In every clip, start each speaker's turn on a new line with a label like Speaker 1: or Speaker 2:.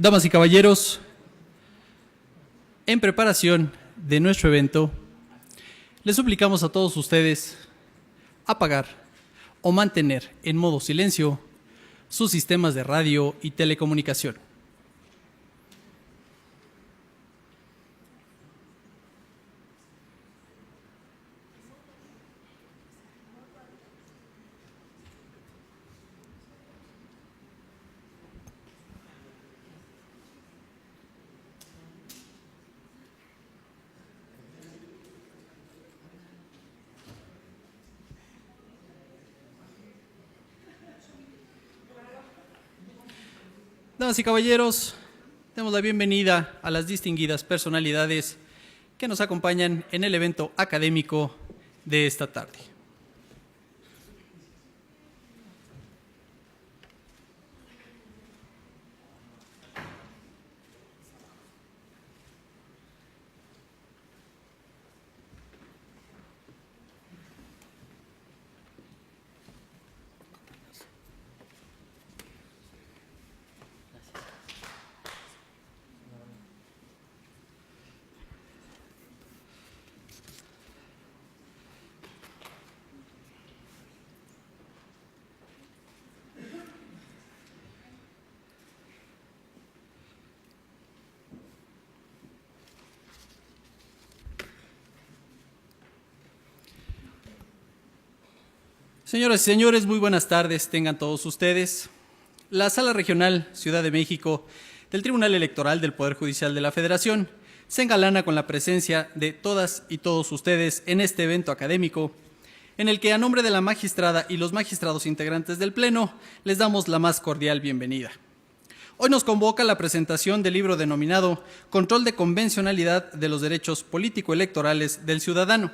Speaker 1: Damas y caballeros, en preparación de nuestro evento, les suplicamos a todos ustedes apagar o mantener en modo silencio sus sistemas de radio y telecomunicación. Damas y caballeros, damos la bienvenida a las distinguidas personalidades que nos acompañan en el evento académico de esta tarde. Señoras y señores, muy buenas tardes tengan todos ustedes. La Sala Regional Ciudad de México del Tribunal Electoral del Poder Judicial de la Federación se engalana con la presencia de todas y todos ustedes en este evento académico, en el que a nombre de la magistrada y los magistrados integrantes del Pleno les damos la más cordial bienvenida. Hoy nos convoca la presentación del libro denominado Control de Convencionalidad de los Derechos Político-Electorales del Ciudadano.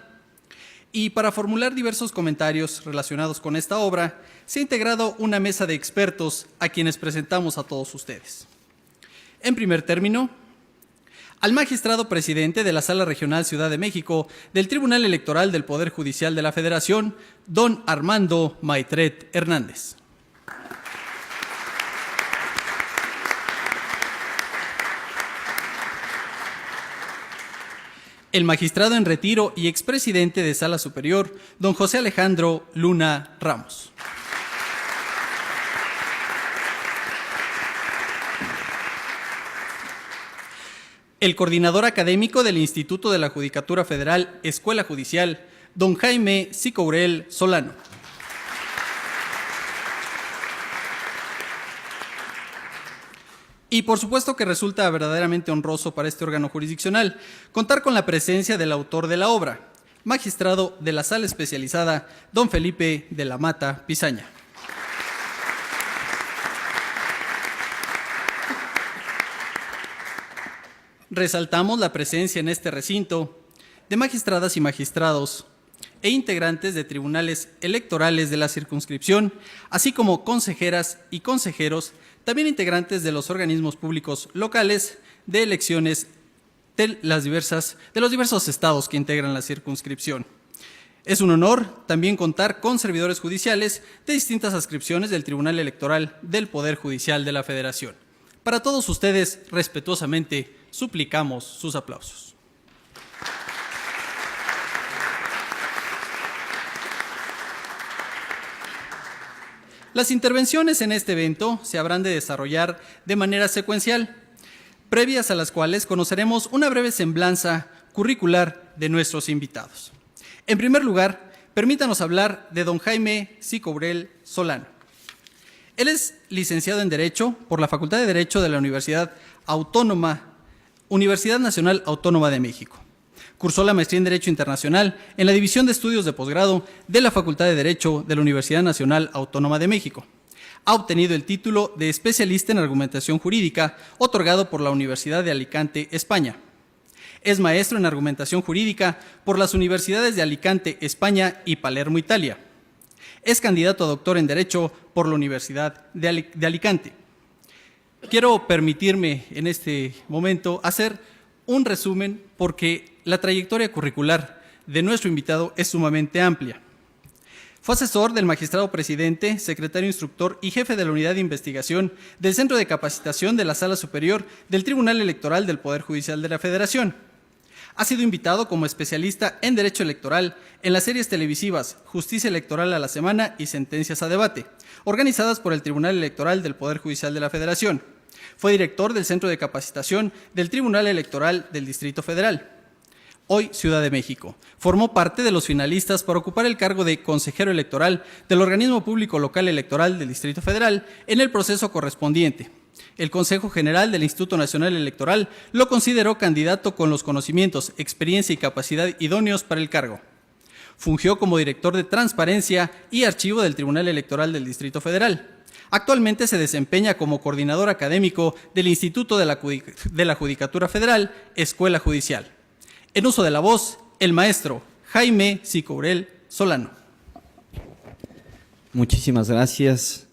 Speaker 1: Y para formular diversos comentarios relacionados con esta obra, se ha integrado una mesa de expertos a quienes presentamos a todos ustedes. En primer término, al magistrado presidente de la Sala Regional Ciudad de México del Tribunal Electoral del Poder Judicial de la Federación, don Armando Maitret Hernández. El magistrado en retiro y expresidente de Sala Superior, don José Alejandro Luna Ramos. El coordinador académico del Instituto de la Judicatura Federal, Escuela Judicial, don Jaime Sicourel Solano. Y por supuesto que resulta verdaderamente honroso para este órgano jurisdiccional contar con la presencia del autor de la obra, magistrado de la Sala Especializada, don Felipe de la Mata Pizaña. Resaltamos la presencia en este recinto de magistradas y magistrados e integrantes de tribunales electorales de la circunscripción, así como consejeras y consejeros, también integrantes de los organismos públicos locales de elecciones de los diversos estados que integran la circunscripción. Es un honor también contar con servidores judiciales de distintas adscripciones del Tribunal Electoral del Poder Judicial de la Federación. Para todos ustedes, respetuosamente, suplicamos sus aplausos. Las intervenciones en este evento se habrán de desarrollar de manera secuencial, previas a las cuales conoceremos una breve semblanza curricular de nuestros invitados. En primer lugar, permítanos hablar de don Jaime Sicourel Solano. Él es licenciado en Derecho por la Facultad de Derecho de la Universidad Nacional Autónoma de México. Cursó la maestría en Derecho Internacional en la División de Estudios de Posgrado de la Facultad de Derecho de la Universidad Nacional Autónoma de México. Ha obtenido el título de especialista en argumentación jurídica, otorgado por la Universidad de Alicante, España. Es maestro en argumentación jurídica por las universidades de Alicante, España y Palermo, Italia. Es candidato a doctor en Derecho por la Universidad de Alicante. Quiero permitirme en este momento hacer un resumen porque la trayectoria curricular de nuestro invitado es sumamente amplia. Fue asesor del magistrado presidente, secretario instructor y jefe de la unidad de investigación del Centro de Capacitación de la Sala Superior del Tribunal Electoral del Poder Judicial de la Federación. Ha sido invitado como especialista en Derecho Electoral en las series televisivas Justicia Electoral a la Semana y Sentencias a Debate, organizadas por el Tribunal Electoral del Poder Judicial de la Federación. Fue director del Centro de Capacitación del Tribunal Electoral del Distrito Federal. Hoy, Ciudad de México. Formó parte de los finalistas para ocupar el cargo de consejero electoral del Organismo Público Local Electoral del Distrito Federal en el proceso correspondiente. El Consejo General del Instituto Nacional Electoral lo consideró candidato con los conocimientos, experiencia y capacidad idóneos para el cargo. Fungió como director de Transparencia y Archivo del Tribunal Electoral del Distrito Federal. Actualmente se desempeña como coordinador académico del Instituto de la Judicatura Federal, Escuela Judicial. En uso de la voz, el maestro Jaime Sicourel Solano.
Speaker 2: Muchísimas gracias.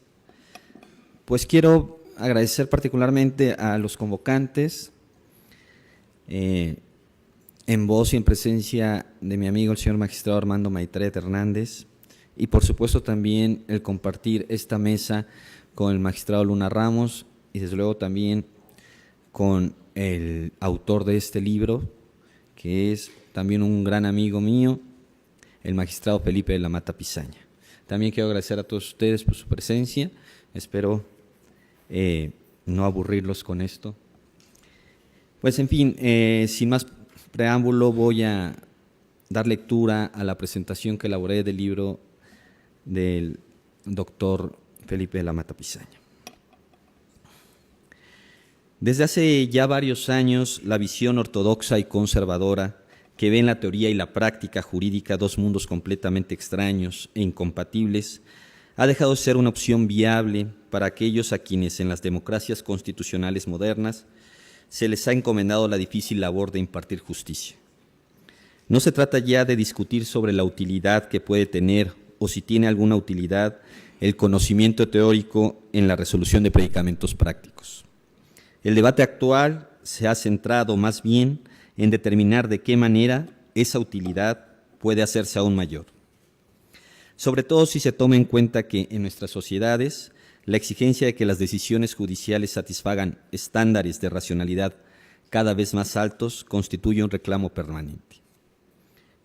Speaker 2: Pues quiero agradecer particularmente a los convocantes, en voz y en presencia de mi amigo el señor magistrado Armando Maitret Hernández, y por supuesto también el compartir esta mesa con el magistrado Luna Ramos y desde luego también con el autor de este libro, que es también un gran amigo mío, el magistrado Felipe de la Mata Pizaña. También quiero agradecer a todos ustedes por su presencia, espero no aburrirlos con esto. Pues en fin, sin más preámbulo voy a dar lectura a la presentación que elaboré del libro del doctor Felipe de la Mata Pizaña. Desde hace ya varios años, la visión ortodoxa y conservadora que ve en la teoría y la práctica jurídica dos mundos completamente extraños e incompatibles ha dejado de ser una opción viable para aquellos a quienes en las democracias constitucionales modernas se les ha encomendado la difícil labor de impartir justicia. No se trata ya de discutir sobre la utilidad que puede tener o si tiene alguna utilidad el conocimiento teórico en la resolución de predicamentos prácticos. El debate actual se ha centrado más bien en determinar de qué manera esa utilidad puede hacerse aún mayor. Sobre todo si se toma en cuenta que en nuestras sociedades la exigencia de que las decisiones judiciales satisfagan estándares de racionalidad cada vez más altos constituye un reclamo permanente.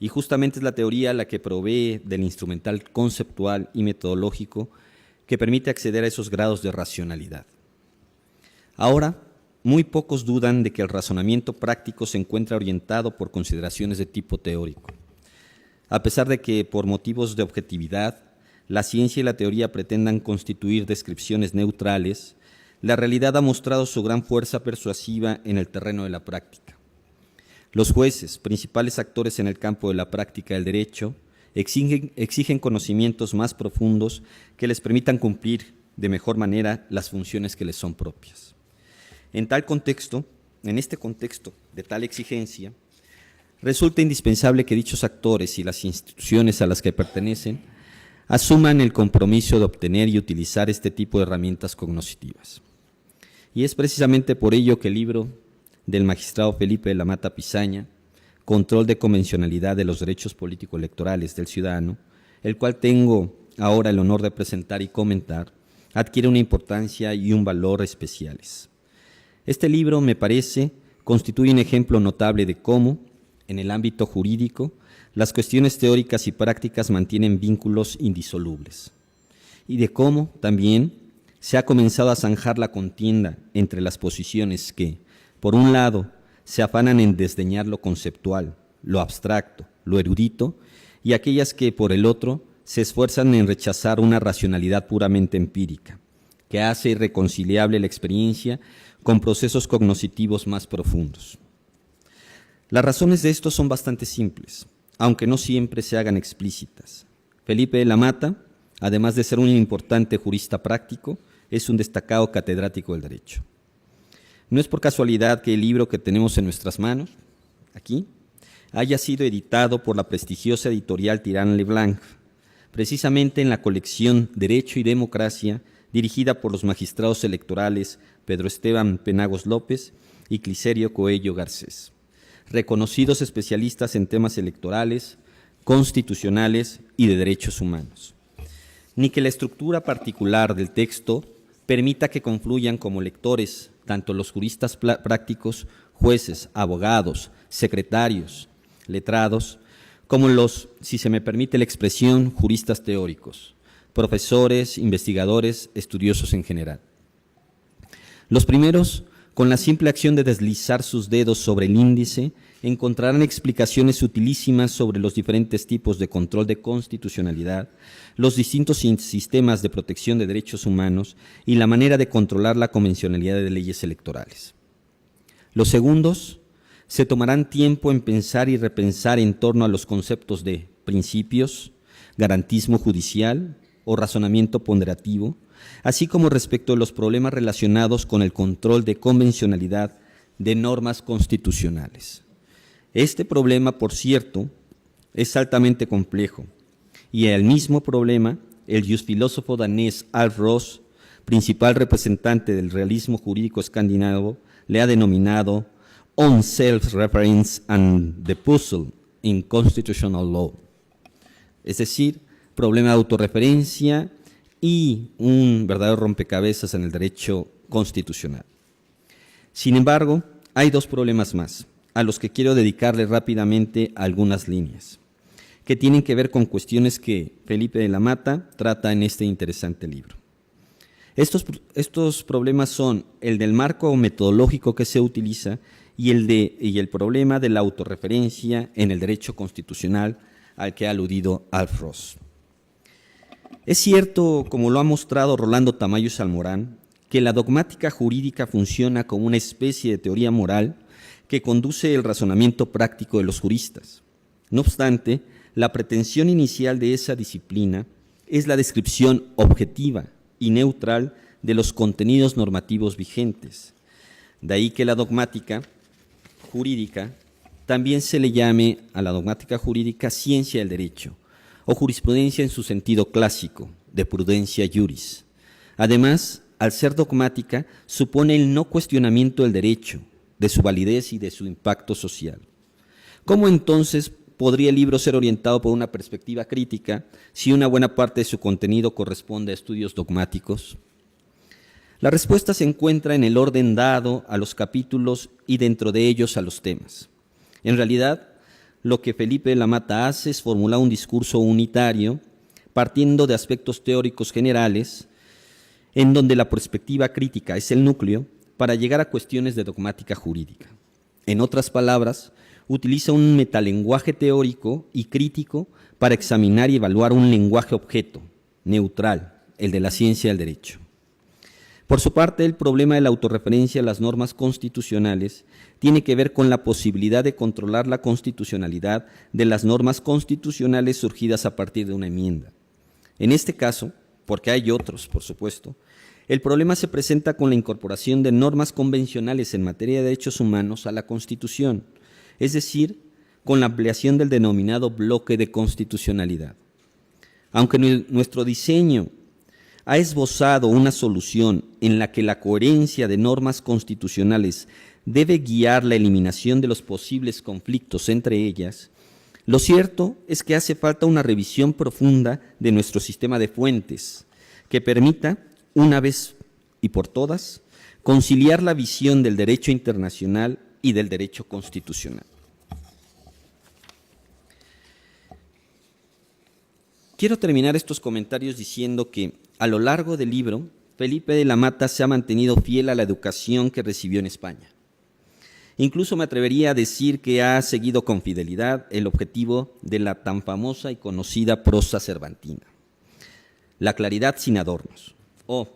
Speaker 2: Y justamente es la teoría la que provee del instrumental conceptual y metodológico que permite acceder a esos grados de racionalidad. Ahora, muy pocos dudan de que el razonamiento práctico se encuentra orientado por consideraciones de tipo teórico. A pesar de que, por motivos de objetividad, la ciencia y la teoría pretendan constituir descripciones neutrales, la realidad ha mostrado su gran fuerza persuasiva en el terreno de la práctica. Los jueces, principales actores en el campo de la práctica del derecho, exigen conocimientos más profundos que les permitan cumplir de mejor manera las funciones que les son propias. En este contexto de tal exigencia, resulta indispensable que dichos actores y las instituciones a las que pertenecen asuman el compromiso de obtener y utilizar este tipo de herramientas cognoscitivas. Y es precisamente por ello que el libro del magistrado Felipe de la Mata Pizaña, Control de convencionalidad de los derechos político-electorales del ciudadano, el cual tengo ahora el honor de presentar y comentar, adquiere una importancia y un valor especiales. Este libro, me parece, constituye un ejemplo notable de cómo, en el ámbito jurídico, las cuestiones teóricas y prácticas mantienen vínculos indisolubles, y de cómo, también, se ha comenzado a zanjar la contienda entre las posiciones que, por un lado, se afanan en desdeñar lo conceptual, lo abstracto, lo erudito, y aquellas que, por el otro, se esfuerzan en rechazar una racionalidad puramente empírica, que hace irreconciliable la experiencia con procesos cognitivos más profundos. Las razones de esto son bastante simples, aunque no siempre se hagan explícitas. Felipe de la Mata, además de ser un importante jurista práctico, es un destacado catedrático del derecho. No es por casualidad que el libro que tenemos en nuestras manos, aquí, haya sido editado por la prestigiosa editorial Tirán Leblanc, precisamente en la colección Derecho y Democracia, dirigida por los magistrados electorales Pedro Esteban Penagos López y Cliserio Coello Garcés, reconocidos especialistas en temas electorales, constitucionales y de derechos humanos. ni que la estructura particular del texto permita que confluyan como lectores tanto los juristas prácticos, jueces, abogados, secretarios, letrados, como los, si se me permite la expresión, juristas teóricos, profesores, investigadores, estudiosos en general. Los primeros, con la simple acción de deslizar sus dedos sobre el índice, encontrarán explicaciones utilísimas sobre los diferentes tipos de control de constitucionalidad, los distintos sistemas de protección de derechos humanos y la manera de controlar la convencionalidad de leyes electorales. Los segundos se tomarán tiempo en pensar y repensar en torno a los conceptos de principios, garantismo judicial o razonamiento ponderativo, así como respecto a los problemas relacionados con el control de convencionalidad de normas constitucionales. Este problema, por cierto, es altamente complejo, y al mismo problema, el jusfilósofo danés Alf Ross, principal representante del realismo jurídico escandinavo, le ha denominado On Self-Reference and the Puzzle in Constitutional Law, es decir, problema de autorreferencia y un verdadero rompecabezas en el derecho constitucional. Sin embargo, hay dos problemas más, a los que quiero dedicarle rápidamente algunas líneas, que tienen que ver con cuestiones que Felipe de la Mata trata en este interesante libro. Estos problemas son el del marco metodológico que se utiliza y el problema de la autorreferencia en el derecho constitucional al que ha aludido Alf Ross. Es cierto, como lo ha mostrado Rolando Tamayo Salmorán, que la dogmática jurídica funciona como una especie de teoría moral que conduce el razonamiento práctico de los juristas. No obstante, la pretensión inicial de esa disciplina es la descripción objetiva y neutral de los contenidos normativos vigentes. De ahí que la dogmática jurídica también se le llame a la dogmática jurídica ciencia del derecho o jurisprudencia en su sentido clásico, de prudencia juris. Además, al ser dogmática, supone el no cuestionamiento del derecho, de su validez y de su impacto social. ¿Cómo entonces podría el libro ser orientado por una perspectiva crítica si una buena parte de su contenido corresponde a estudios dogmáticos? La respuesta se encuentra en el orden dado a los capítulos y dentro de ellos a los temas. En realidad, lo que Felipe de la Mata hace es formular un discurso unitario partiendo de aspectos teóricos generales en donde la perspectiva crítica es el núcleo para llegar a cuestiones de dogmática jurídica. En otras palabras, utiliza un metalenguaje teórico y crítico para examinar y evaluar un lenguaje objeto, neutral, el de la ciencia del derecho. Por su parte, el problema de la autorreferencia a las normas constitucionales tiene que ver con la posibilidad de controlar la constitucionalidad de las normas constitucionales surgidas a partir de una enmienda. En este caso, porque hay otros, por supuesto, el problema se presenta con la incorporación de normas convencionales en materia de derechos humanos a la Constitución, es decir, con la ampliación del denominado bloque de constitucionalidad. Aunque nuestro diseño ha esbozado una solución en la que la coherencia de normas constitucionales debe guiar la eliminación de los posibles conflictos entre ellas, lo cierto es que hace falta una revisión profunda de nuestro sistema de fuentes que permita, una vez y por todas, conciliar la visión del derecho internacional y del derecho constitucional. Quiero terminar estos comentarios diciendo que, a lo largo del libro, Felipe de la Mata se ha mantenido fiel a la educación que recibió en España. Incluso me atrevería a decir que ha seguido con fidelidad el objetivo de la tan famosa y conocida prosa cervantina: la claridad sin adornos, o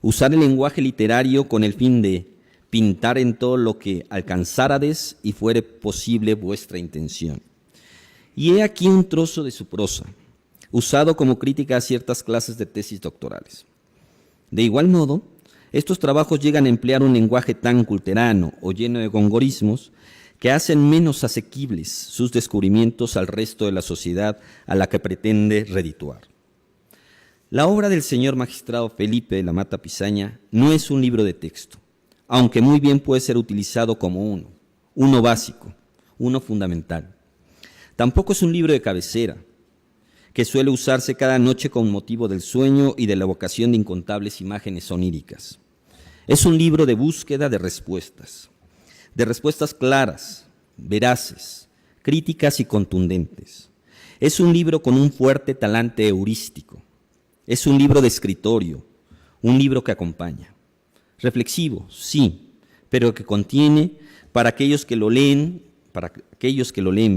Speaker 2: usar el lenguaje literario con el fin de pintar en todo lo que alcanzárades y fuere posible vuestra intención. Y he aquí un trozo de su prosa, usado como crítica a ciertas clases de tesis doctorales. De igual modo, estos trabajos llegan a emplear un lenguaje tan culterano o lleno de gongorismos que hacen menos asequibles sus descubrimientos al resto de la sociedad a la que pretende redituar. La obra del señor magistrado Felipe de la Mata Pisaña no es un libro de texto, aunque muy bien puede ser utilizado como uno básico, uno fundamental. Tampoco es un libro de cabecera, que suele usarse cada noche con motivo del sueño y de la evocación de incontables imágenes oníricas. Es un libro de búsqueda de respuestas claras, veraces, críticas y contundentes. Es un libro con un fuerte talante heurístico. Es un libro de escritorio, un libro que acompaña. Reflexivo, sí, pero que contiene, para aquellos que lo leen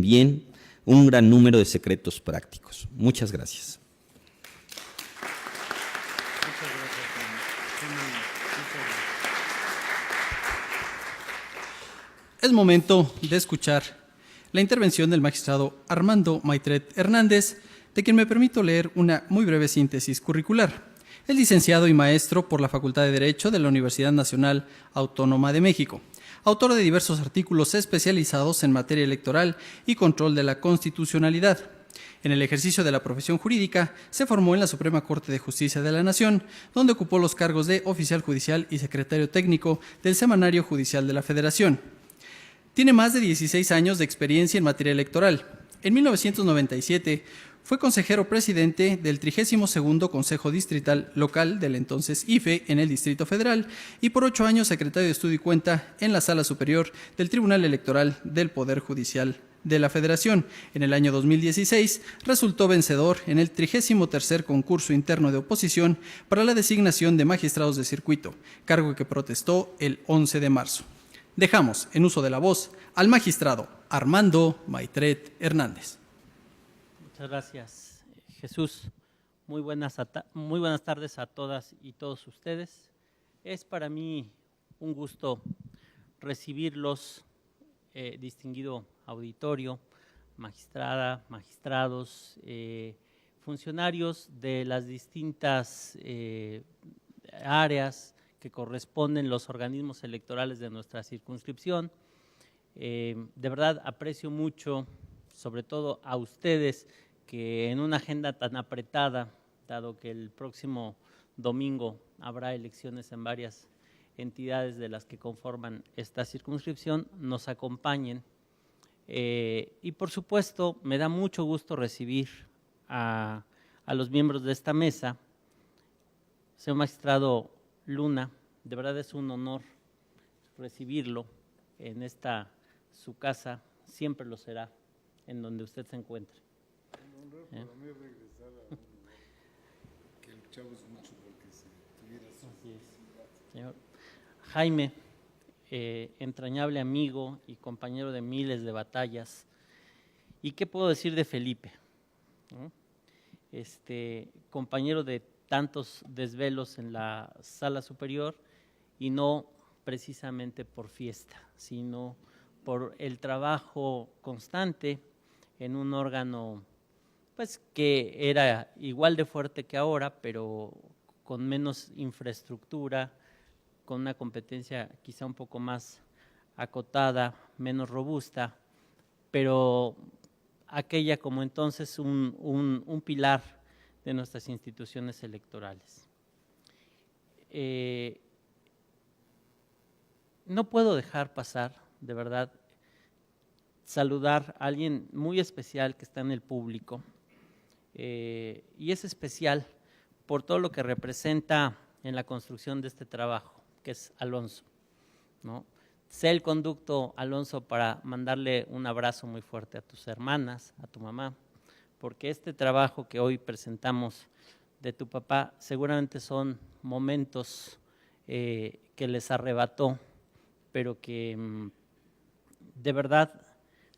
Speaker 2: bien, un gran número de secretos prácticos. Muchas gracias.
Speaker 1: Es momento de escuchar la intervención del magistrado Armando Maitret Hernández, de quien me permito leer una muy breve síntesis curricular. Es licenciado y maestro por la Facultad de Derecho de la Universidad Nacional Autónoma de México, autor de diversos artículos especializados en materia electoral y control de la constitucionalidad. En el ejercicio de la profesión jurídica, se formó en la Suprema Corte de Justicia de la Nación, donde ocupó los cargos de oficial judicial y secretario técnico del Semanario Judicial de la Federación. Tiene más de 16 años de experiencia en materia electoral. En 1997 fue consejero presidente del 32º Consejo Distrital Local del entonces IFE en el Distrito Federal y por 8 años secretario de Estudio y Cuenta en la Sala Superior del Tribunal Electoral del Poder Judicial de la Federación. En el año 2016 resultó vencedor en el 33º Concurso Interno de Oposición para la designación de magistrados de circuito, cargo que protestó el 11 de marzo. Dejamos en uso de la voz al magistrado Armando Maitret Hernández.
Speaker 3: Muchas gracias, Jesús. Muy buenas tardes a todas y todos ustedes. Es para mí un gusto recibirlos, distinguido auditorio, magistrada, magistrados, funcionarios de las distintas áreas que corresponden los organismos electorales de nuestra circunscripción. De verdad aprecio mucho, sobre todo a ustedes, que en una agenda tan apretada, dado que el próximo domingo habrá elecciones en varias entidades de las que conforman esta circunscripción, nos acompañen. Y por supuesto, me da mucho gusto recibir a los miembros de esta mesa. Señor magistrado Luna, de verdad es un honor recibirlo en esta su casa, siempre lo será, en donde usted se encuentre.
Speaker 4: Un honor para mí regresar a un lugar que luchamos mucho porque se tuviera su...
Speaker 3: Así es. Señor Jaime, entrañable amigo y compañero de miles de batallas. ¿Y qué puedo decir de Felipe? ¿No? Compañero de tantos desvelos en la Sala Superior, y no precisamente por fiesta, sino por el trabajo constante en un órgano pues que era igual de fuerte que ahora, pero con menos infraestructura, con una competencia quizá un poco más acotada, menos robusta, pero aquella como entonces un pilar de nuestras instituciones electorales. No puedo dejar pasar, de verdad, saludar a alguien muy especial que está en el público, y es especial por todo lo que representa en la construcción de este trabajo, que es Alonso, ¿no? Sé el conducto, Alonso, para mandarle un abrazo muy fuerte a tus hermanas, a tu mamá, porque este trabajo que hoy presentamos de tu papá seguramente son momentos que les arrebató, pero que de verdad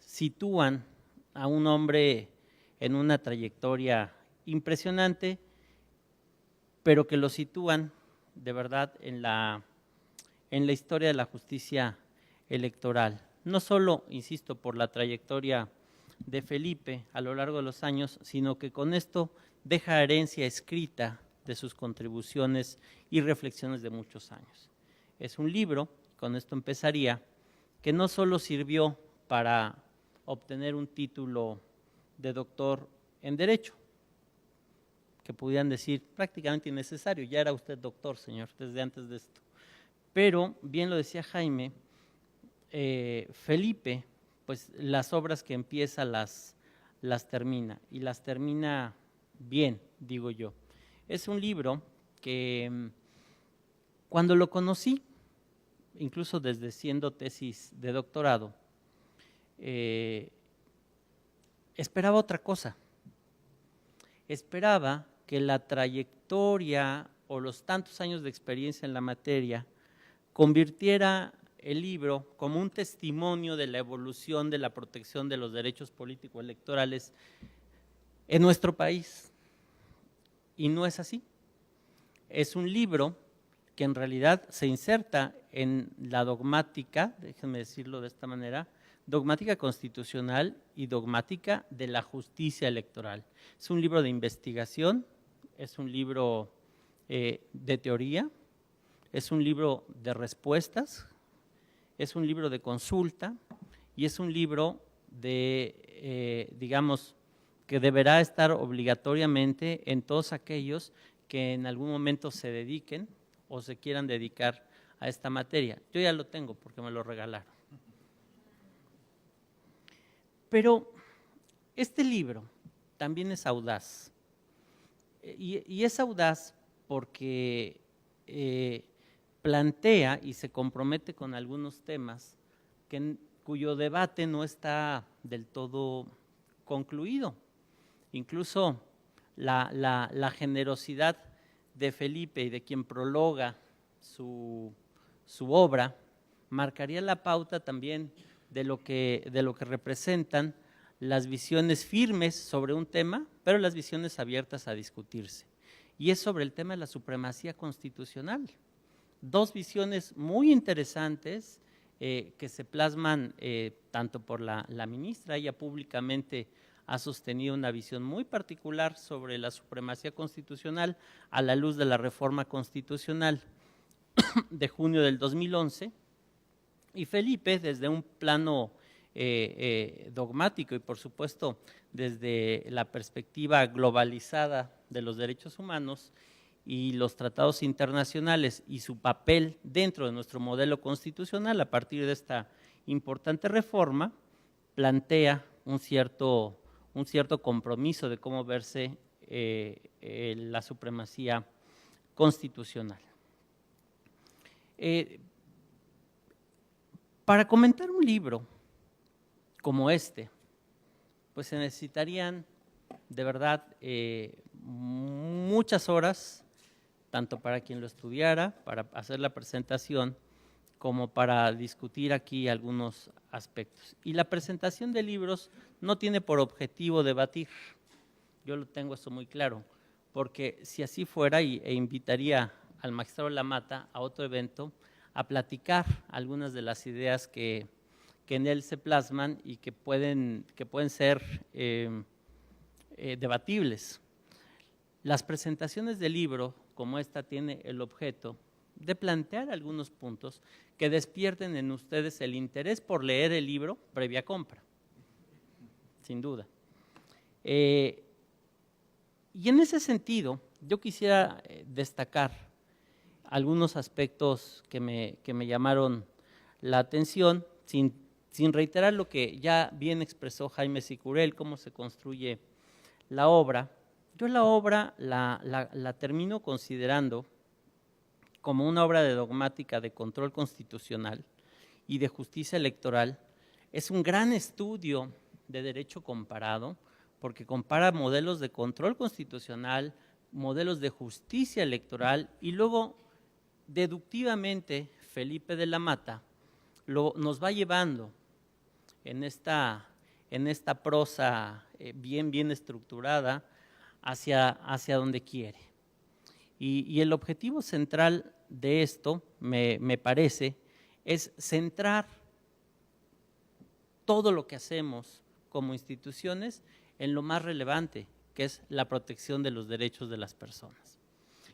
Speaker 3: sitúan a un hombre en una trayectoria impresionante, pero que lo sitúan de verdad en la historia de la justicia electoral. No solo, insisto, por la trayectoria de Felipe a lo largo de los años, sino que con esto deja herencia escrita de sus contribuciones y reflexiones de muchos años. Es un libro, con esto empezaría, que no solo sirvió para obtener un título de doctor en Derecho, que pudieran decir prácticamente innecesario, ya era usted doctor, señor, desde antes de esto. Pero, bien lo decía Jaime, Felipe, pues las obras que empieza las termina, y las termina bien, digo yo. Es un libro que cuando lo conocí, incluso desde siendo tesis de doctorado, esperaba otra cosa. Esperaba que la trayectoria o los tantos años de experiencia en la materia convirtiera el libro como un testimonio de la evolución de la protección de los derechos políticos electorales en nuestro país. Y no es así. Es un libro que en realidad se inserta en la dogmática, déjenme decirlo de esta manera, dogmática constitucional y dogmática de la justicia electoral. Es un libro de investigación, es un libro de teoría, es un libro de respuestas, es un libro de consulta y es un libro de, digamos, que deberá estar obligatoriamente en todos aquellos que en algún momento se dediquen o se quieran dedicar a esta materia. Yo ya lo tengo porque me lo regalaron. Pero este libro también es audaz. Y es audaz porque plantea y se compromete con algunos temas cuyo debate no está del todo concluido. Incluso la generosidad de Felipe y de quien prologa su obra marcaría la pauta también de lo que representan las visiones firmes sobre un tema, pero las visiones abiertas a discutirse. Y es sobre el tema de la supremacía constitucional. Dos visiones muy interesantes que se plasman tanto por la ministra, ella públicamente ha sostenido una visión muy particular sobre la supremacía constitucional a la luz de la reforma constitucional de junio del 2011, y Felipe desde un plano dogmático y por supuesto desde la perspectiva globalizada de los derechos humanos y los tratados internacionales y su papel dentro de nuestro modelo constitucional a partir de esta importante reforma, plantea un cierto compromiso de cómo verse la supremacía constitucional. Para comentar un libro como este, pues se necesitarían de verdad muchas horas, tanto para quien lo estudiara, para hacer la presentación, como para discutir aquí algunos aspectos. Y la presentación de libros no tiene por objetivo debatir, yo lo tengo eso muy claro, porque si así fuera, e invitaría al magistrado Lamata a otro evento, a platicar algunas de las ideas que en él se plasman y que pueden ser debatibles. Las presentaciones de libro como esta tiene el objeto de plantear algunos puntos que despierten en ustedes el interés por leer el libro previa compra, sin duda. Y en ese sentido, yo quisiera destacar algunos aspectos que me llamaron la atención, sin reiterar lo que ya bien expresó Jaime Sicurel, cómo se construye la obra. Yo la obra la termino considerando como una obra de dogmática de control constitucional y de justicia electoral. Es un gran estudio de derecho comparado, porque compara modelos de control constitucional, modelos de justicia electoral, y luego deductivamente Felipe de la Mata nos va llevando en esta prosa bien estructurada hacia donde quiere. Y el objetivo central de esto, me parece, es centrar todo lo que hacemos como instituciones en lo más relevante, que es la protección de los derechos de las personas.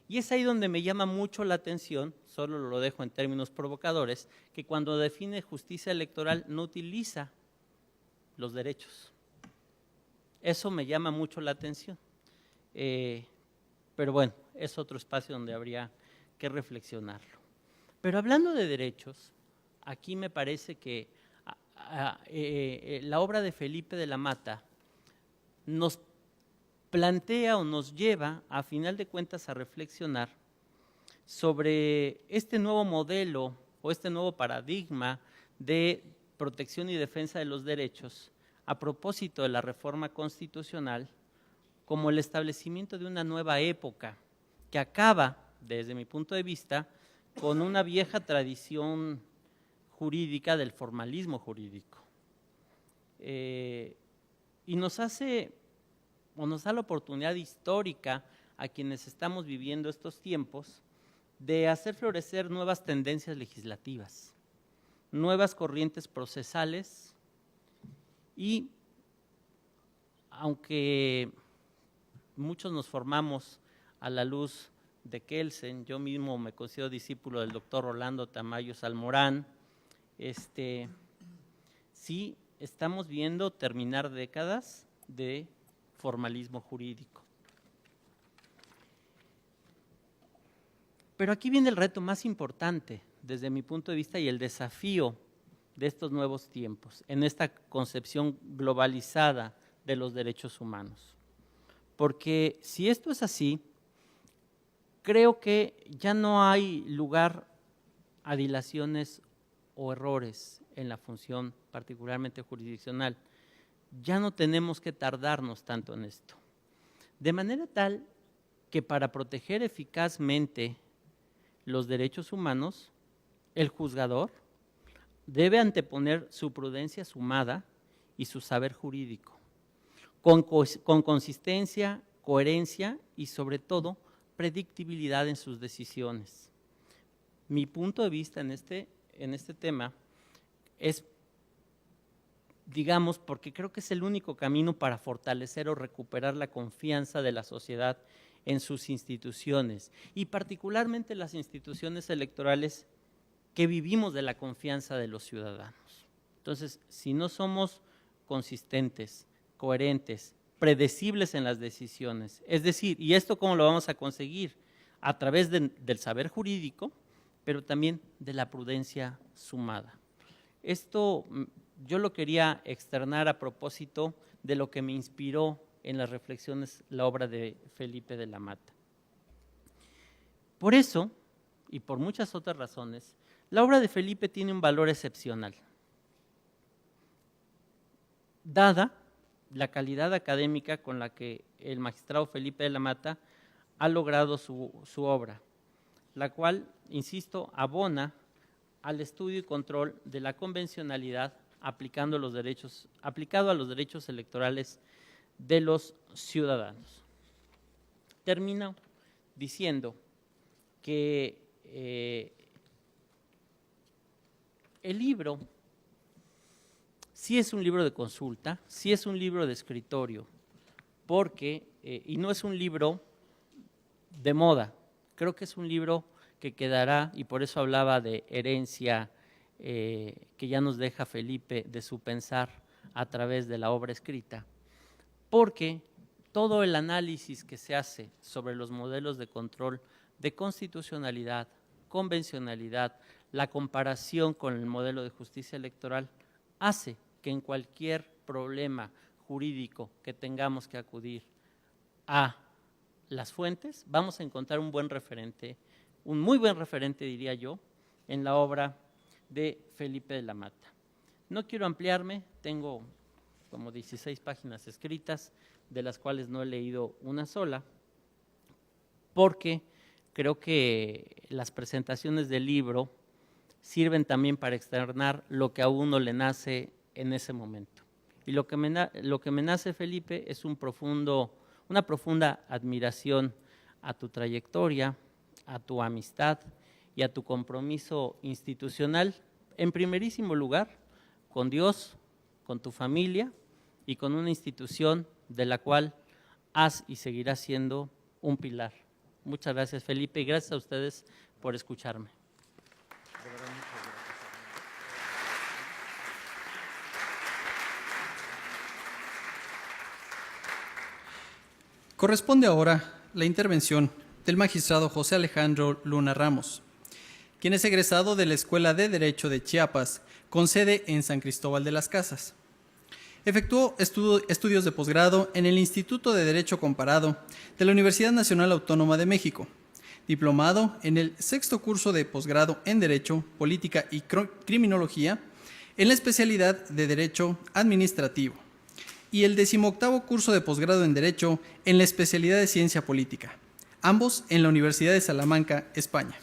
Speaker 3: Y es ahí donde me llama mucho la atención, solo lo dejo en términos provocadores, que cuando define justicia electoral no utiliza los derechos. Eso me llama mucho la atención. Pero bueno, es otro espacio donde habría que reflexionarlo. Pero hablando de derechos, aquí me parece que la obra de Felipe de la Mata nos plantea o nos lleva, a final de cuentas, a reflexionar sobre este nuevo modelo o este nuevo paradigma de protección y defensa de los derechos a propósito de la reforma constitucional como el establecimiento de una nueva época que acaba, desde mi punto de vista, con una vieja tradición jurídica del formalismo jurídico. Y nos hace, o nos da la oportunidad histórica a quienes estamos viviendo estos tiempos de hacer florecer nuevas tendencias legislativas, nuevas corrientes procesales y, aunque muchos nos formamos a la luz de Kelsen, yo mismo me considero discípulo del doctor Rolando Tamayo Salmorán, sí estamos viendo terminar décadas de formalismo jurídico. Pero aquí viene el reto más importante desde mi punto de vista y el desafío de estos nuevos tiempos, en esta concepción globalizada de los derechos humanos. Porque si esto es así, creo que ya no hay lugar a dilaciones o errores en la función particularmente jurisdiccional. Ya no tenemos que tardarnos tanto en esto. De manera tal que para proteger eficazmente los derechos humanos, el juzgador debe anteponer su prudencia sumada y su saber jurídico, con consistencia, coherencia y sobre todo predictibilidad en sus decisiones. Mi punto de vista en este tema es, digamos, porque creo que es el único camino para fortalecer o recuperar la confianza de la sociedad en sus instituciones y particularmente las instituciones electorales que vivimos de la confianza de los ciudadanos. Entonces, si no somos consistentes, coherentes, predecibles en las decisiones, es decir, ¿y esto cómo lo vamos a conseguir? A través del saber jurídico, pero también de la prudencia sumada. Esto yo lo quería externar a propósito de lo que me inspiró en las reflexiones la obra de Felipe de la Mata. Por eso, y por muchas otras razones, la obra de Felipe tiene un valor excepcional. Dada la calidad académica con la que el magistrado Felipe de la Mata ha logrado su obra, la cual, insisto, abona al estudio y control de la convencionalidad aplicado a los derechos electorales de los ciudadanos. Termino diciendo que el libro sí es un libro de consulta, sí es un libro de escritorio, porque, y no es un libro de moda, creo que es un libro que quedará, y por eso hablaba de herencia que ya nos deja Felipe de su pensar a través de la obra escrita, porque todo el análisis que se hace sobre los modelos de control de constitucionalidad, convencionalidad, la comparación con el modelo de justicia electoral, hace que en cualquier problema jurídico que tengamos que acudir a las fuentes, vamos a encontrar un buen referente, un muy buen referente, diría yo, en la obra de Felipe de la Mata. No quiero ampliarme, tengo como 16 páginas escritas, de las cuales no he leído una sola, porque creo que las presentaciones del libro sirven también para externar lo que a uno le nace en ese momento. Y lo que me nace, Felipe, es una profunda admiración a tu trayectoria, a tu amistad y a tu compromiso institucional, en primerísimo lugar, con Dios, con tu familia y con una institución de la cual has y seguirás siendo un pilar. Muchas gracias, Felipe, y gracias a ustedes por escucharme.
Speaker 1: Corresponde ahora la intervención del magistrado José Alejandro Luna Ramos, quien es egresado de la Escuela de Derecho de Chiapas, con sede en San Cristóbal de las Casas. Efectuó estudios de posgrado en el Instituto de Derecho Comparado de la Universidad Nacional Autónoma de México, diplomado en el 6º curso de posgrado en Derecho, Política y Criminología, en la especialidad de Derecho Administrativo, y el 18º curso de posgrado en Derecho en la especialidad de Ciencia Política, ambos en la Universidad de Salamanca, España.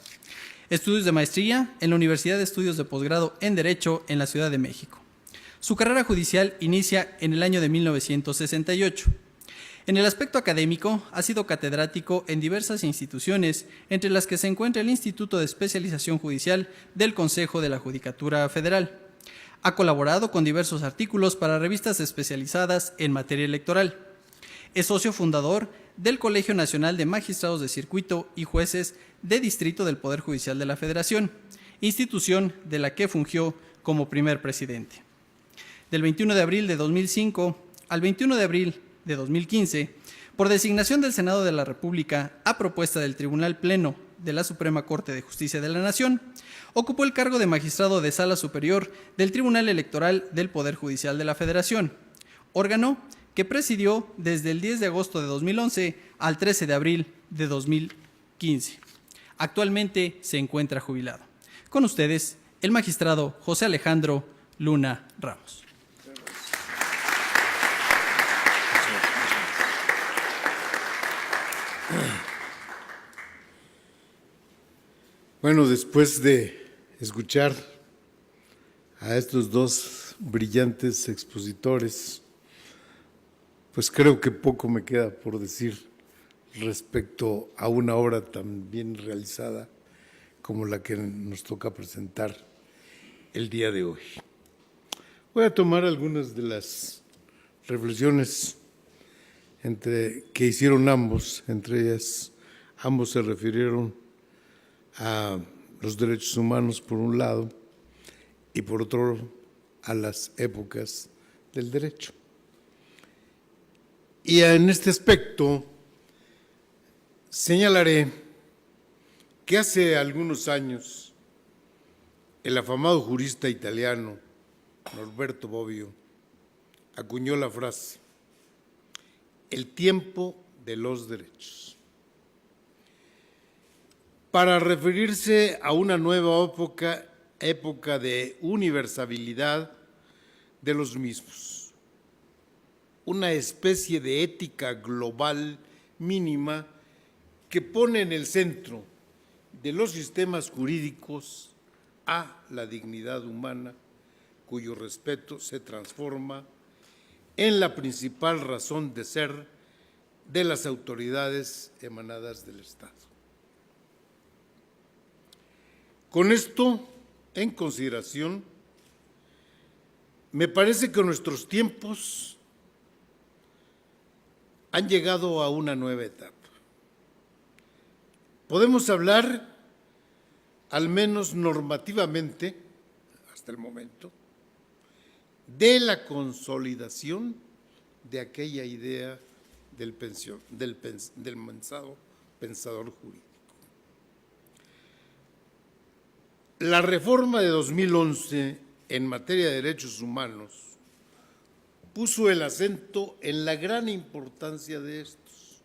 Speaker 1: Estudios de maestría en la Universidad de Estudios de Posgrado en Derecho en la Ciudad de México. Su carrera judicial inicia en el año de 1968. En el aspecto académico, ha sido catedrático en diversas instituciones, entre las que se encuentra el Instituto de Especialización Judicial del Consejo de la Judicatura Federal. Ha colaborado con diversos artículos para revistas especializadas en materia electoral. Es socio fundador del Colegio Nacional de Magistrados de Circuito y Jueces de Distrito del Poder Judicial de la Federación, institución de la que fungió como primer presidente. Del 21 de abril de 2005 al 21 de abril de 2015, por designación del Senado de la República a propuesta del Tribunal Pleno de la Suprema Corte de Justicia de la Nación, ocupó el cargo de magistrado de Sala Superior del Tribunal Electoral del Poder Judicial de la Federación, órgano que presidió desde el 10 de agosto de 2011 al 13 de abril de 2015. Actualmente se encuentra jubilado. Con ustedes, el magistrado José Alejandro Luna Ramos.
Speaker 4: Bueno, después de escuchar a estos dos brillantes expositores, pues creo que poco me queda por decir respecto a una obra tan bien realizada como la que nos toca presentar el día de hoy. Voy a tomar algunas de las reflexiones que hicieron ambos, entre ellas ambos se refirieron a los derechos humanos por un lado y por otro a las épocas del derecho. Y en este aspecto señalaré que hace algunos años el afamado jurista italiano Norberto Bobbio acuñó la frase: el tiempo de los derechos, para referirse a una nueva época de universalidad de los mismos, una especie de ética global mínima que pone en el centro de los sistemas jurídicos a la dignidad humana, cuyo respeto se transforma en la principal razón de ser de las autoridades emanadas del Estado. Con esto en consideración, me parece que nuestros tiempos han llegado a una nueva etapa. Podemos hablar, al menos normativamente, hasta el momento, de la consolidación de aquella idea del pensador jurídico. La reforma de 2011 en materia de derechos humanos puso el acento en la gran importancia de estos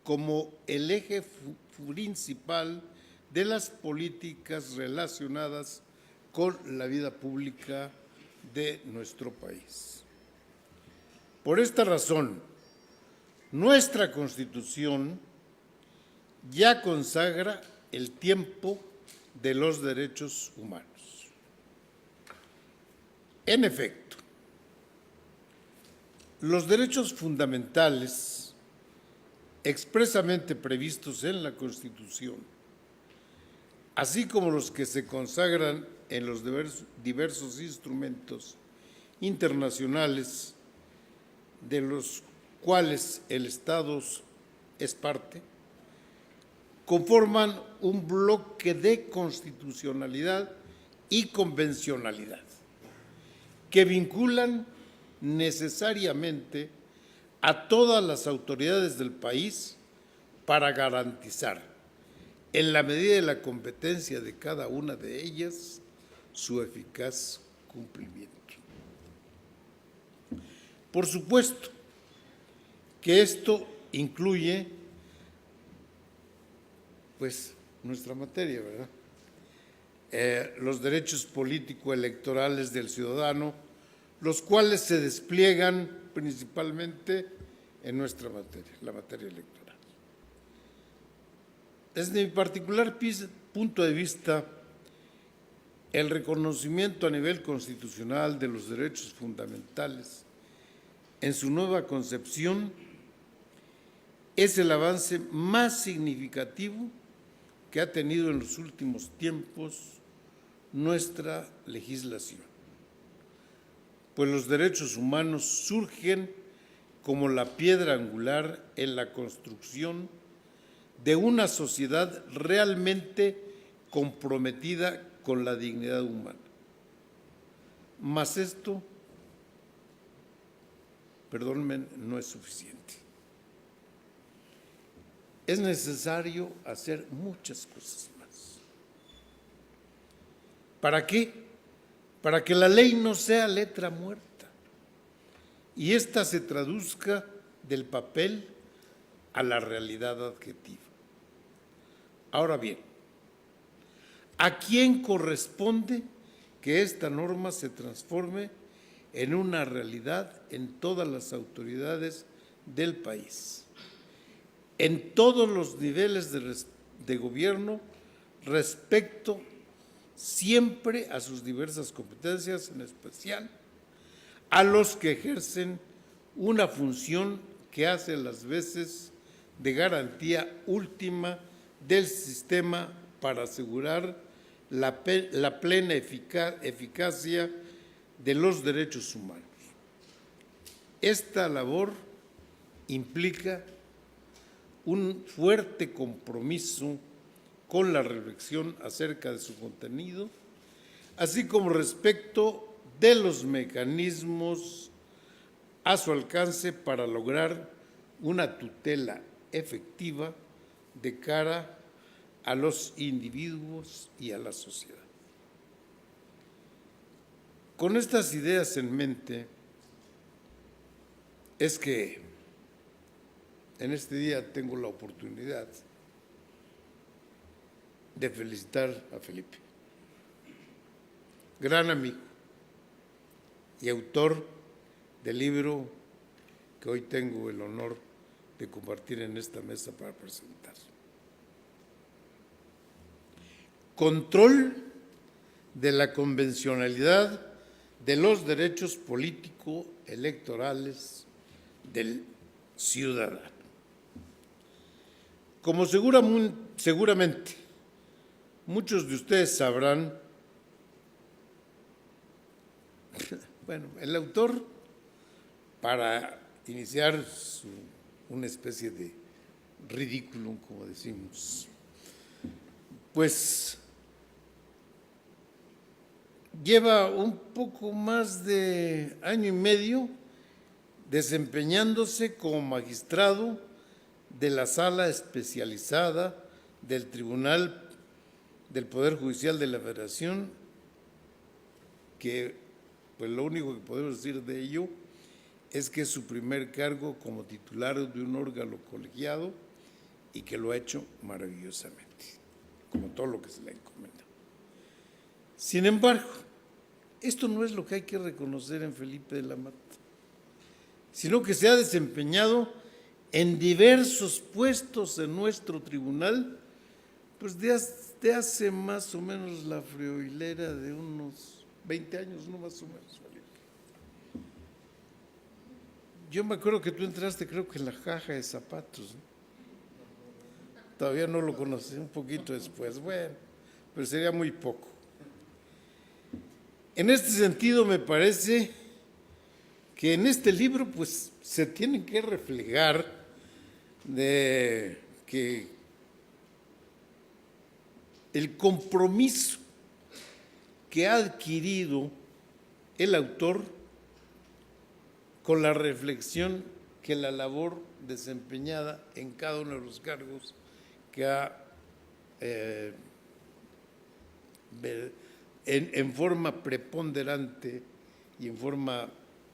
Speaker 4: como el eje principal de las políticas relacionadas con la vida pública de nuestro país. Por esta razón, nuestra Constitución ya consagra el tiempo de los derechos humanos. En efecto, los derechos fundamentales expresamente previstos en la Constitución, así como los que se consagran en los diversos instrumentos internacionales de los cuales el Estado es parte, conforman un bloque de constitucionalidad y convencionalidad que vinculan necesariamente a todas las autoridades del país para garantizar, en la medida de la competencia de cada una de ellas, su eficaz cumplimiento. Por supuesto que esto incluye, pues, nuestra materia, ¿verdad? Los derechos político-electorales del ciudadano, los cuales se despliegan principalmente en nuestra materia, la materia electoral. Desde mi particular punto de vista, el reconocimiento a nivel constitucional de los derechos fundamentales en su nueva concepción es el avance más significativo que ha tenido en los últimos tiempos nuestra legislación, pues los derechos humanos surgen como la piedra angular en la construcción de una sociedad realmente comprometida con la dignidad humana. Mas esto, perdónenme, no es suficiente. Es necesario hacer muchas cosas más. ¿Para qué? Para que la ley no sea letra muerta y ésta se traduzca del papel a la realidad adjetiva. Ahora bien, ¿a quién corresponde que esta norma se transforme en una realidad en todas las autoridades del país, en todos los niveles de gobierno, respecto siempre a sus diversas competencias, en especial a los que ejercen una función que hace las veces de garantía última del sistema para asegurar la plena eficacia de los derechos humanos? Esta labor implica un fuerte compromiso con la reflexión acerca de su contenido, así como respecto de los mecanismos a su alcance para lograr una tutela efectiva de cara a los individuos y a la sociedad. Con estas ideas en mente es que en este día tengo la oportunidad de felicitar a Felipe, gran amigo y autor del libro que hoy tengo el honor de compartir en esta mesa para presentar. Control de la convencionalidad de los derechos político-electorales del ciudadano. Como seguramente muchos de ustedes sabrán, bueno, el autor, para iniciar una especie de ridículum, como decimos, pues lleva un poco más de año y medio desempeñándose como magistrado de la Sala Especializada del Tribunal del Poder Judicial de la Federación, que pues lo único que podemos decir de ello es que es su primer cargo como titular de un órgano colegiado y que lo ha hecho maravillosamente, como todo lo que se le encomienda. Sin embargo, esto no es lo que hay que reconocer en Felipe de la Mata, sino que se ha desempeñado en diversos puestos en nuestro tribunal, pues de hace más o menos la friolera de unos 20 años, no más o menos, Felipe. Yo me acuerdo que tú entraste, creo que en la caja de zapatos, ¿no? Todavía no lo conocí, un poquito después, bueno, pero sería muy poco. En este sentido, me parece que en este libro pues se tiene que reflejar de que el compromiso que ha adquirido el autor con la reflexión que la labor desempeñada en cada uno de los cargos que ha en forma preponderante y en forma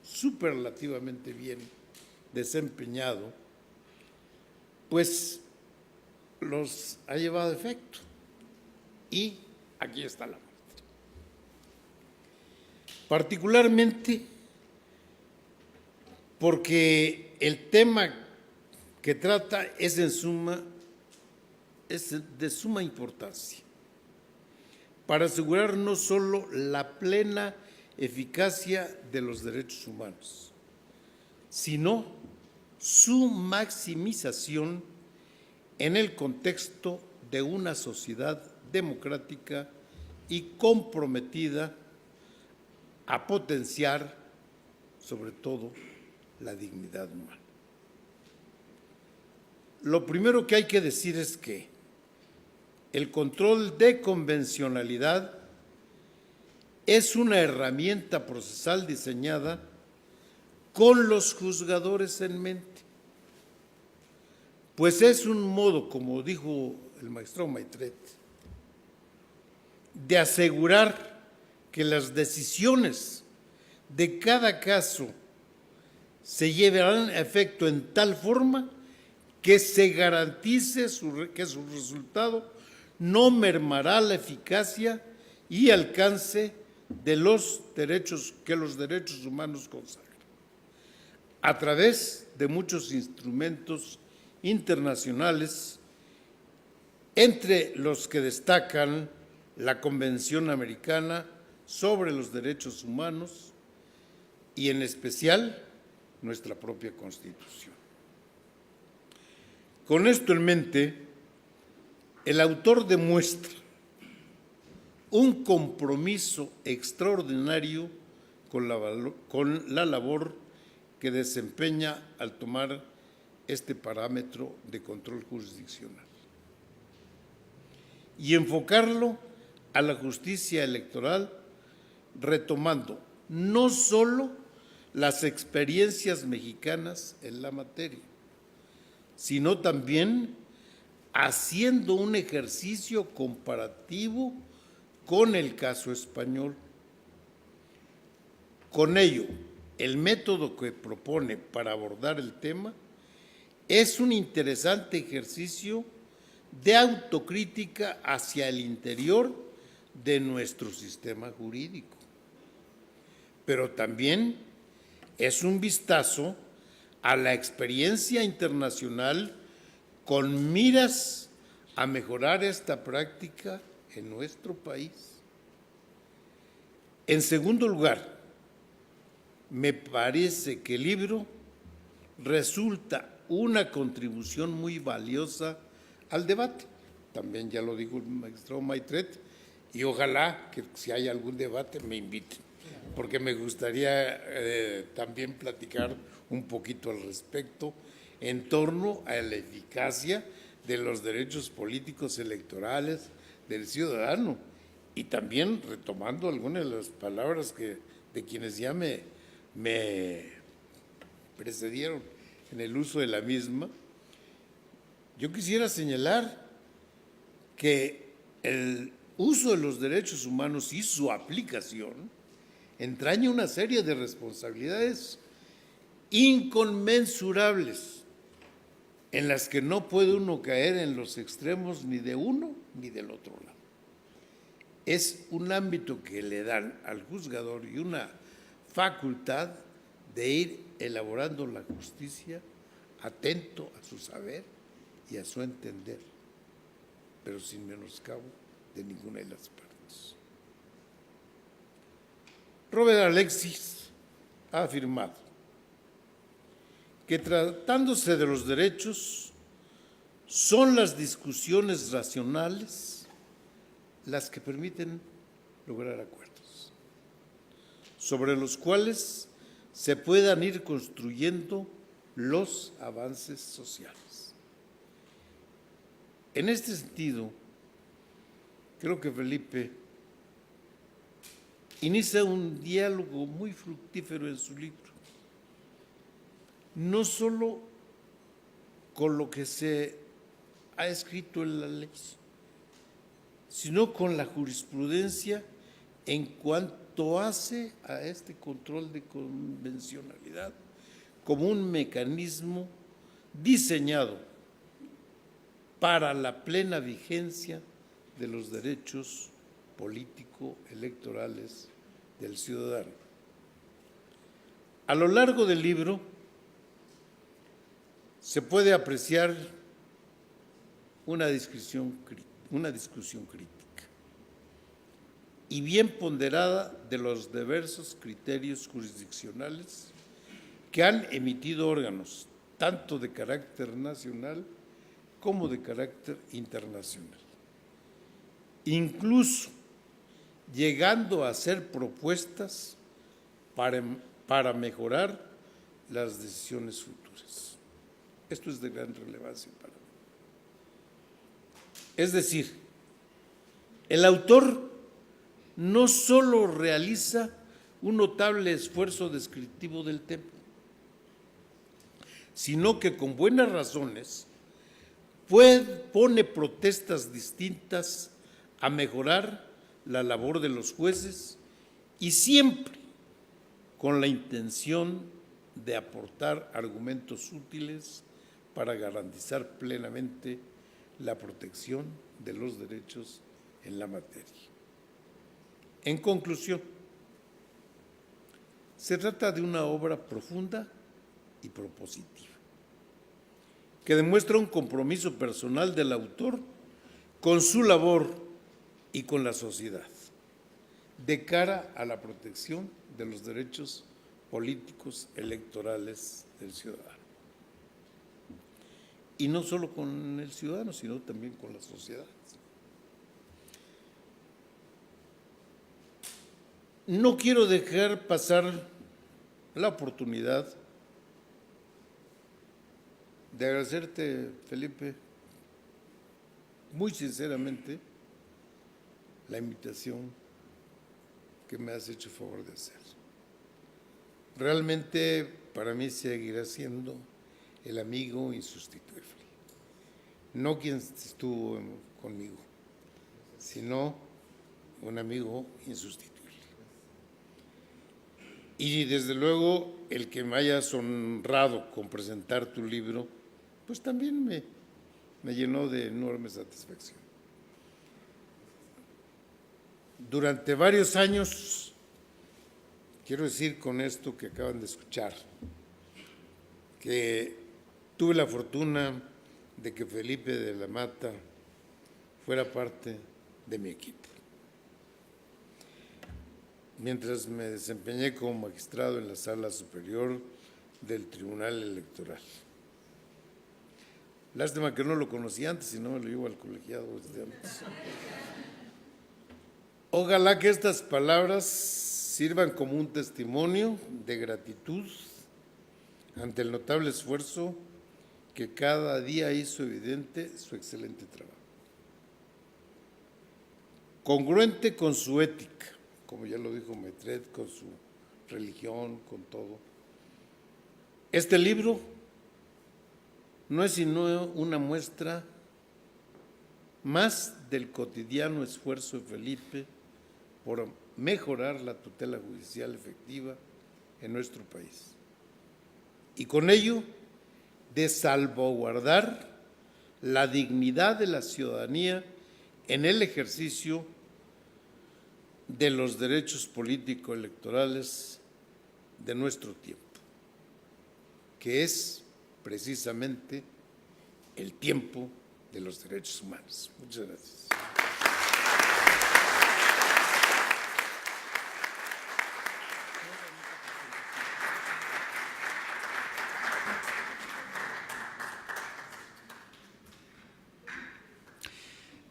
Speaker 4: superlativamente bien desempeñado, pues los ha llevado a efecto. Y aquí está la muestra. Particularmente porque el tema que trata es de suma importancia para asegurar no solo la plena eficacia de los derechos humanos, sino su maximización en el contexto de una sociedad democrática y comprometida a potenciar, sobre todo, la dignidad humana. Lo primero que hay que decir es que el control de convencionalidad es una herramienta procesal diseñada con los juzgadores en mente, pues es un modo, como dijo el maestro Maitret, de asegurar que las decisiones de cada caso se llevarán a efecto en tal forma que se garantice que su resultado no mermará la eficacia y alcance de los derechos que los derechos humanos consagran, a través de muchos instrumentos internacionales, entre los que destacan la Convención Americana sobre los Derechos Humanos y en especial nuestra propia Constitución. Con esto en mente, el autor demuestra un compromiso extraordinario con la labor que desempeña al tomar este parámetro de control jurisdiccional y enfocarlo a la justicia electoral, retomando no solo las experiencias mexicanas en la materia, sino también haciendo un ejercicio comparativo con el caso español. Con ello, el método que propone para abordar el tema es un interesante ejercicio de autocrítica hacia el interior de nuestro sistema jurídico, pero también es un vistazo a la experiencia internacional con miras a mejorar esta práctica en nuestro país. En segundo lugar, me parece que el libro resulta una contribución muy valiosa al debate. También ya lo dijo el maestro Maitret, y ojalá que si hay algún debate me inviten, porque me gustaría también platicar un poquito al respecto en torno a la eficacia de los derechos políticos electorales del ciudadano, y también retomando algunas de las palabras de quienes ya me precedieron en el uso de la misma. Yo quisiera señalar que el uso de los derechos humanos y su aplicación entraña una serie de responsabilidades inconmensurables en las que no puede uno caer en los extremos ni de uno ni del otro lado. Es un ámbito que le dan al juzgador y una facultad de ir elaborando la justicia atento a su saber y a su entender, pero sin menoscabo de ninguna de las partes. Robert Alexis ha afirmado que tratándose de los derechos, son las discusiones racionales las que permiten lograr acuerdos, sobre los cuales se puedan ir construyendo los avances sociales. En este sentido, creo que Felipe inicia un diálogo muy fructífero en su libro, no solo con lo que se ha escrito en la ley, sino con la jurisprudencia en cuanto cuanto hace a este control de convencionalidad como un mecanismo diseñado para la plena vigencia de los derechos político-electorales del ciudadano. A lo largo del libro se puede apreciar una discusión crítica y bien ponderada de los diversos criterios jurisdiccionales que han emitido órganos, tanto de carácter nacional como de carácter internacional, incluso llegando a hacer propuestas para mejorar las decisiones futuras. Esto es de gran relevancia para mí. Es decir, el autor no solo realiza un notable esfuerzo descriptivo del tema, sino que con buenas razones pone protestas distintas a mejorar la labor de los jueces y siempre con la intención de aportar argumentos útiles para garantizar plenamente la protección de los derechos en la materia. En conclusión, se trata de una obra profunda y propositiva, que demuestra un compromiso personal del autor con su labor y con la sociedad, de cara a la protección de los derechos políticos electorales del ciudadano. Y no solo con el ciudadano, sino también con la sociedad. No quiero dejar pasar la oportunidad de agradecerte, Felipe, muy sinceramente, la invitación que me has hecho favor de hacer. Realmente para mí seguirá siendo el amigo insustituible, no quien estuvo conmigo, sino un amigo insustituible. Y desde luego el que me hayas honrado con presentar tu libro, pues también me llenó de enorme satisfacción. Durante varios años, quiero decir con esto que acaban de escuchar, que tuve la fortuna de que Felipe de la Mata fuera parte de mi equipo. Mientras me desempeñé como magistrado en la Sala Superior del Tribunal Electoral. Lástima que no lo conocí antes, si no me lo llevo al colegiado desde antes. Ojalá que estas palabras sirvan como un testimonio de gratitud ante el notable esfuerzo que cada día hizo evidente su excelente trabajo. Congruente con su ética, como ya lo dijo Maitret, con su religión, con todo. Este libro no es sino una muestra más del cotidiano esfuerzo de Felipe por mejorar la tutela judicial efectiva en nuestro país. Y con ello, de salvaguardar la dignidad de la ciudadanía en el ejercicio de los derechos político-electorales de nuestro tiempo, que es precisamente el tiempo de los derechos humanos. Muchas gracias.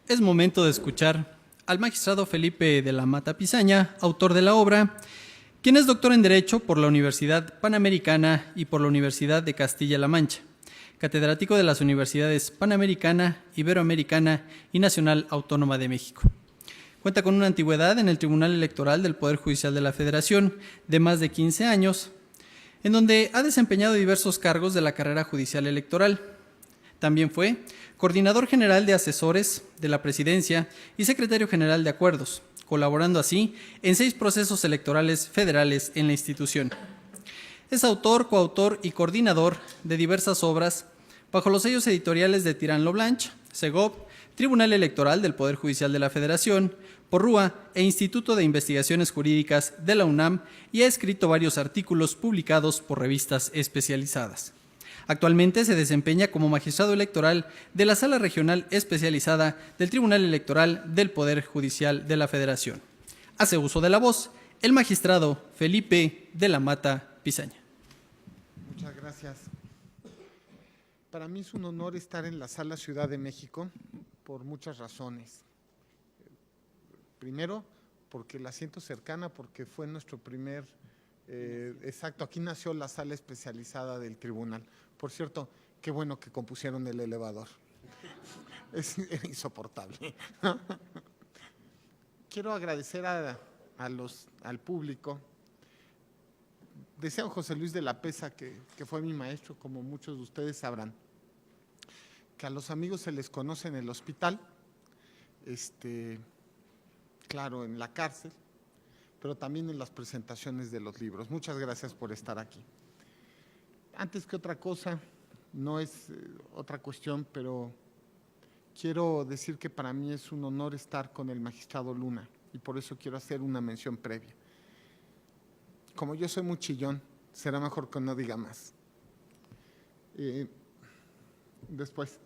Speaker 1: Es momento de escuchar al magistrado Felipe de la Mata Pisaña, autor de la obra, quien es doctor en Derecho por la Universidad Panamericana y por la Universidad de Castilla-La Mancha, catedrático de las Universidades Panamericana, Iberoamericana y Nacional Autónoma de México. Cuenta con una antigüedad en el Tribunal Electoral del Poder Judicial de la Federación de más de 15 años, en donde ha desempeñado diversos cargos de la carrera judicial electoral. También fue coordinador general de asesores de la Presidencia y secretario general de Acuerdos, colaborando así en 6 procesos electorales federales en la institución. Es autor, coautor y coordinador de diversas obras bajo los sellos editoriales de Tirán lo Blanch, Segov, Tribunal Electoral del Poder Judicial de la Federación, Porrúa e Instituto de Investigaciones Jurídicas de la UNAM, y ha escrito varios artículos publicados por revistas especializadas. Actualmente se desempeña como magistrado electoral de la Sala Regional Especializada del Tribunal Electoral del Poder Judicial de la Federación. Hace uso de la voz el magistrado Felipe de la Mata Pizaña.
Speaker 5: Muchas gracias. Para mí es un honor estar en la Sala Ciudad de México por muchas razones. Primero, porque la siento cercana, porque fue nuestro primer, exacto, aquí nació la Sala Especializada del Tribunal. Por cierto, qué bueno que compusieron el elevador. Era insoportable. Quiero agradecer al público. Decía José Luis de la Pesa, que fue mi maestro, como muchos de ustedes sabrán, que a los amigos se les conoce en el hospital, claro, en la cárcel, pero también en las presentaciones de los libros. Muchas gracias por estar aquí. Antes que otra cosa, no es otra cuestión, pero quiero decir que para mí es un honor estar con el magistrado Luna, y por eso quiero hacer una mención previa. Como yo soy muy chillón, será mejor que no diga más. Después,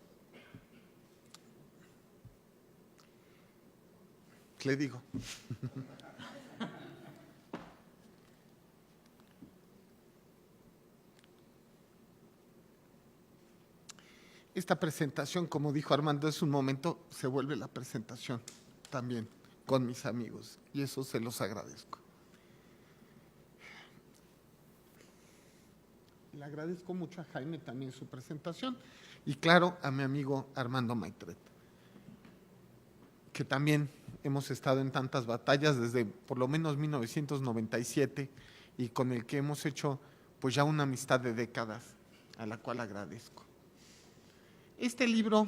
Speaker 5: le digo. Esta presentación, como dijo Armando, es un momento, se vuelve la presentación también con mis amigos, y eso se los agradezco. Le agradezco mucho a Jaime también su presentación, y claro, a mi amigo Armando Maitret, que también hemos estado en tantas batallas desde por lo menos 1997, y con el que hemos hecho pues ya una amistad de décadas, a la cual agradezco. Este libro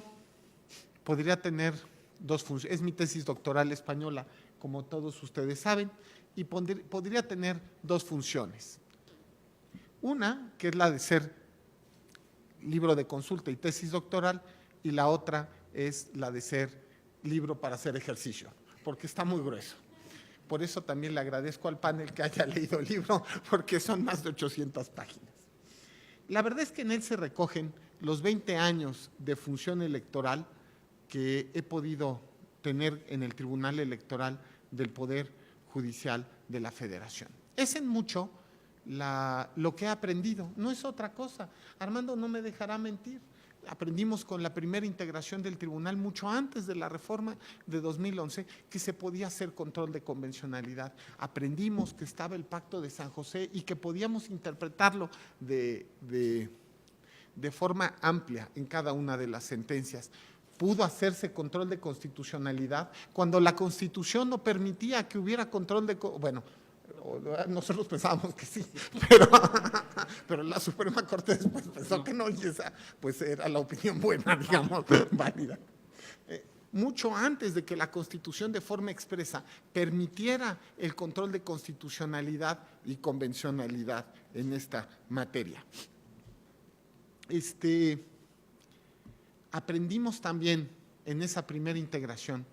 Speaker 5: podría tener 2 funciones, es mi tesis doctoral española, como todos ustedes saben, y podría tener 2 funciones. Una, que es la de ser libro de consulta y tesis doctoral, y la otra es la de ser libro para hacer ejercicio, porque está muy grueso. Por eso también le agradezco al panel que haya leído el libro, porque son más de 800 páginas. La verdad es que en él se recogen los 20 años de función electoral que he podido tener en el Tribunal Electoral del Poder Judicial de la Federación. Es en mucho lo que he aprendido, no es otra cosa. Armando no me dejará mentir. Aprendimos con la primera integración del tribunal, mucho antes de la reforma de 2011, que se podía hacer control de convencionalidad. Aprendimos que estaba el Pacto de San José y que podíamos interpretarlo de forma amplia en cada una de las sentencias. Pudo hacerse control de constitucionalidad cuando la Constitución no permitía que hubiera control de… Bueno, nosotros pensábamos que sí, pero la Suprema Corte después pensó que no, y esa pues era la opinión buena, digamos, válida. Mucho antes de que la Constitución de forma expresa permitiera el control de constitucionalidad y convencionalidad en esta materia. Aprendimos también en esa primera integración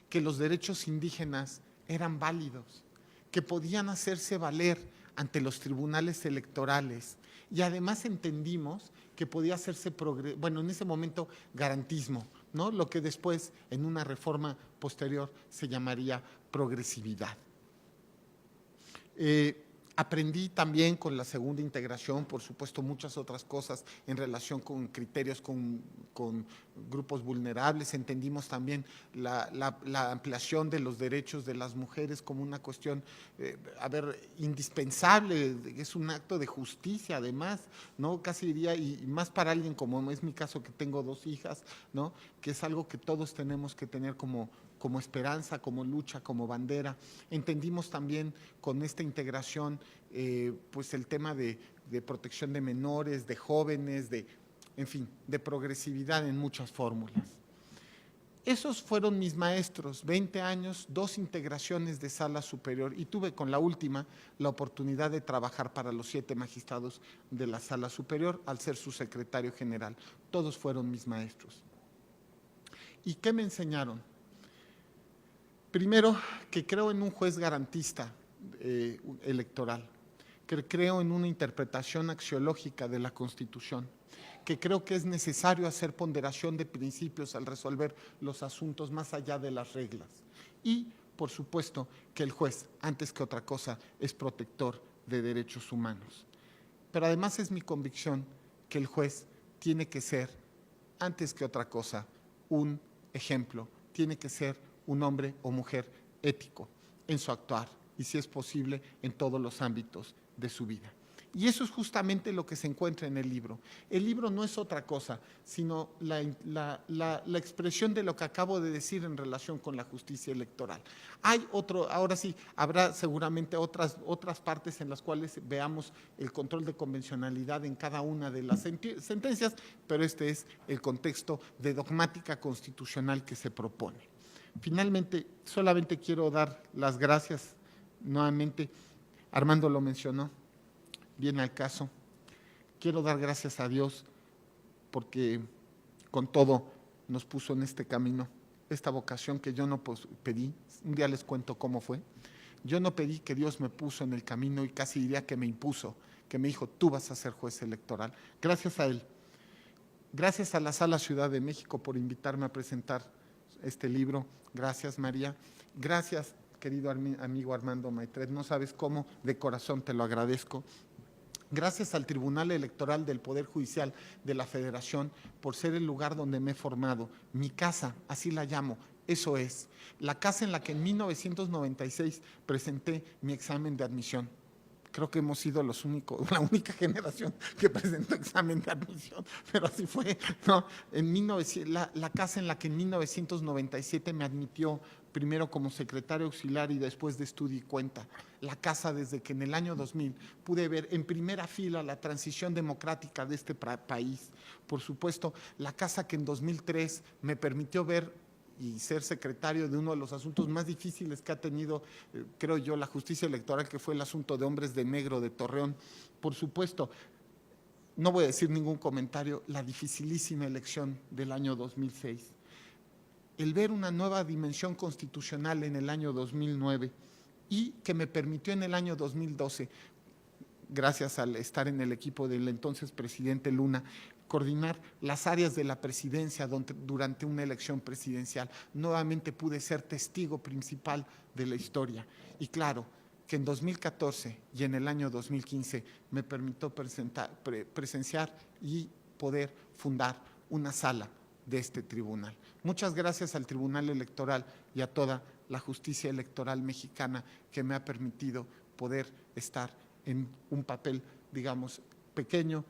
Speaker 5: que los derechos indígenas eran válidos, que podían hacerse valer ante los tribunales electorales, y además entendimos que podía hacerse, bueno, en ese momento garantismo, ¿no? Lo que después en una reforma posterior se llamaría progresividad. Aprendí también con la segunda integración, por supuesto, muchas otras cosas en relación con criterios con grupos vulnerables. Entendimos también la ampliación de los derechos de las mujeres como una cuestión, indispensable, es un acto de justicia además, ¿no? Casi diría, y más para alguien como es mi caso, que tengo 2 hijas, ¿no? Que es algo que todos tenemos que tener como esperanza, como lucha, como bandera. Entendimos también con esta integración pues el tema de protección de menores, de jóvenes, en fin, de progresividad en muchas fórmulas. Esos fueron mis maestros, 20 años, 2 integraciones de sala superior y tuve con la última la oportunidad de trabajar para los 7 magistrados de la sala superior al ser su secretario general. Todos fueron mis maestros. ¿Y qué me enseñaron? Primero, que creo en un juez garantista electoral, que creo en una interpretación axiológica de la Constitución, que creo que es necesario hacer ponderación de principios al resolver los asuntos más allá de las reglas. Y, por supuesto, que el juez, antes que otra cosa, es protector de derechos humanos. Pero además es mi convicción que el juez tiene que ser, antes que otra cosa, un ejemplo, tiene que ser un hombre o mujer ético en su actuar y, si es posible, en todos los ámbitos de su vida. Y eso es justamente lo que se encuentra en el libro. El libro no es otra cosa, sino la expresión de lo que acabo de decir en relación con la justicia electoral. Hay otro, ahora sí, habrá seguramente otras partes en las cuales veamos el control de convencionalidad en cada una de las sentencias, pero este es el contexto de dogmática constitucional que se propone. Finalmente, solamente quiero dar las gracias nuevamente. Armando lo mencionó, viene al caso. Quiero dar gracias a Dios porque con todo nos puso en este camino, esta vocación que yo no pedí. Un día les cuento cómo fue. Yo no pedí, que Dios me puso en el camino y casi diría que me impuso, que me dijo, tú vas a ser juez electoral. Gracias a él. Gracias a la Sala Ciudad de México por invitarme a presentar este libro. Gracias, María. Gracias, querido amigo Armando Maitret, no sabes cómo de corazón te lo agradezco. Gracias al Tribunal Electoral del Poder Judicial de la Federación por ser el lugar donde me he formado, mi casa, así la llamo, eso es, la casa en la que en 1996 presenté mi examen de admisión. Creo que hemos sido la única generación que presentó examen de admisión, pero así fue, ¿no? La casa en la que en 1997 me admitió primero como secretario auxiliar y después de estudio y cuenta. La casa desde que en el año 2000 pude ver en primera fila la transición democrática de este país. Por supuesto, la casa que en 2003 me permitió ver y ser secretario de uno de los asuntos más difíciles que ha tenido, creo yo, la justicia electoral, que fue el asunto de Hombres de Negro de Torreón. Por supuesto, no voy a decir ningún comentario, la dificilísima elección del año 2006. El ver una nueva dimensión constitucional en el año 2009 y que me permitió en el año 2012, gracias al estar en el equipo del entonces presidente Luna, coordinar las áreas de la presidencia durante una elección presidencial. Nuevamente pude ser testigo principal de la historia. Y claro, que en 2014 y en el año 2015 me permitió presenciar y poder fundar una sala de este tribunal. Muchas gracias al Tribunal Electoral y a toda la justicia electoral mexicana que me ha permitido poder estar en un papel, digamos, pequeño,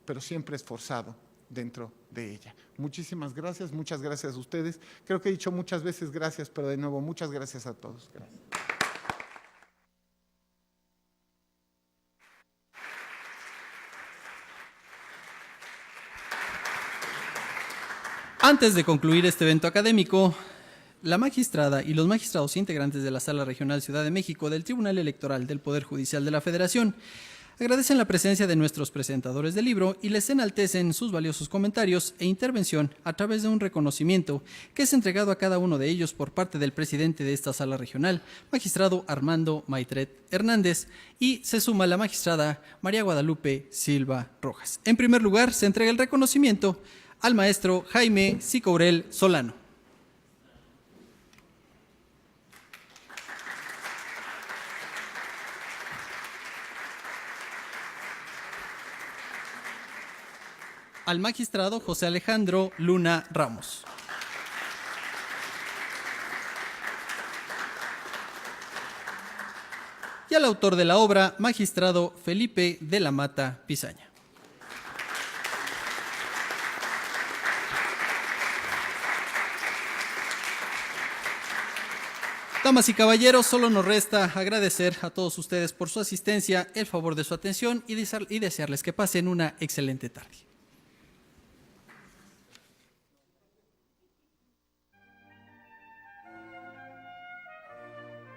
Speaker 5: pero siempre esforzado dentro de ella. Muchísimas gracias, muchas gracias a ustedes. Creo que he dicho muchas veces gracias, pero de nuevo, muchas gracias a todos. Gracias.
Speaker 1: Antes de concluir este evento académico, la magistrada y los magistrados integrantes de la Sala Regional Ciudad de México del Tribunal Electoral del Poder Judicial de la Federación agradecen la presencia de nuestros presentadores del libro y les enaltecen sus valiosos comentarios e intervención a través de un reconocimiento que es entregado a cada uno de ellos por parte del presidente de esta Sala Regional, magistrado Armando Maitret Hernández, y se suma la magistrada María Guadalupe Silva Rojas. En primer lugar, se entrega el reconocimiento al maestro Jaime Sicourel Solano. Al magistrado José Alejandro Luna Ramos. Y al autor de la obra, magistrado Felipe de la Mata Pizaña. Damas y caballeros, solo nos resta agradecer a todos ustedes por su asistencia, el favor de su atención y desearles que pasen una excelente tarde.